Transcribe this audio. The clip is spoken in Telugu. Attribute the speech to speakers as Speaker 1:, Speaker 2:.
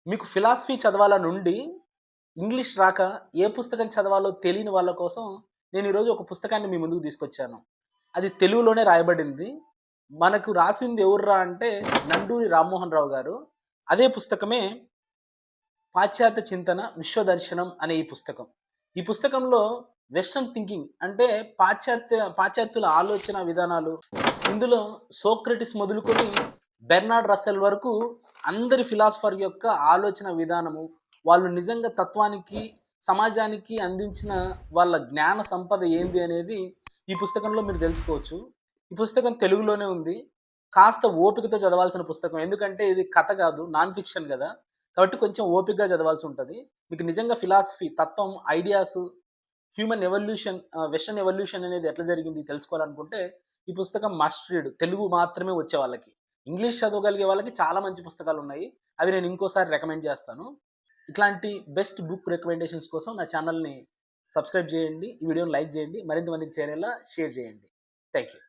Speaker 1: మీకు ఫిలాసఫీ చదవాలనుండి, ఇంగ్లీష్ రాక ఏ పుస్తకం చదవాలో తెలియని వాళ్ళ కోసం నేను ఈరోజు ఒక పుస్తకాన్ని మీ ముందుకు తీసుకొచ్చాను. అది తెలుగులోనే రాయబడింది. మనకు రాసింది ఎవర్రా అంటే నండూరి రామ్మోహన్ రావు గారు. అదే పుస్తకమే 'పాశ్చాత్య చింతన విశ్వదర్శనం' అనే ఈ పుస్తకం. ఈ పుస్తకంలో వెస్టర్న్ థింకింగ్ అంటే పాశ్చాత్యుల ఆలోచన విధానాలు, ఇందులో సోక్రటిస్ మొదలుకొని బెర్నార్డ్ రస్సెల్ వరకు అందరి ఫిలాసఫర్ యొక్క ఆలోచన విధానము, వాళ్ళు నిజంగా తత్వానికి, సమాజానికి అందించిన వాళ్ళ జ్ఞాన సంపద ఏంది అనేది ఈ పుస్తకంలో మీరు తెలుసుకోవచ్చు. ఈ పుస్తకం తెలుగులోనే ఉంది. కాస్త ఓపికతో చదవాల్సిన పుస్తకం. ఎందుకంటే ఇది కథ గాదు. నాన్ ఫిక్షన్ గదా! కాబట్టి కొంచెం ఓపికగా చదవాల్సి ఉంటది. మీకు నిజంగా ఫిలాసఫీ, తత్వం, ideas, human evolution western evolution అనేది ఎట్లా జరిగింది తెలుసుకోవాలనుకుంటే, ఈ పుస్తకం మస్ట్ రీడ్. తెలుగు మాత్రమే వచ్చే వాళ్ళకి. ఇంగ్లీష్ చదవగలిగే వాళ్ళకి చాలా మంచి పుస్తకాలున్నాయి. అవి నేను ఇంకోసారి రికమెండ్ చేస్తాను. ఇట్లాంటి బెస్ట్ బుక్ రికమెండేషన్స్ కోసం నా ఛానల్‌ని సబ్స్క్రైబ్ చేయండి. ఈ వీడియోని లైక్ చేయండి. మరింత మందికి చేరేలా షేర్ చేయండి. Thank you.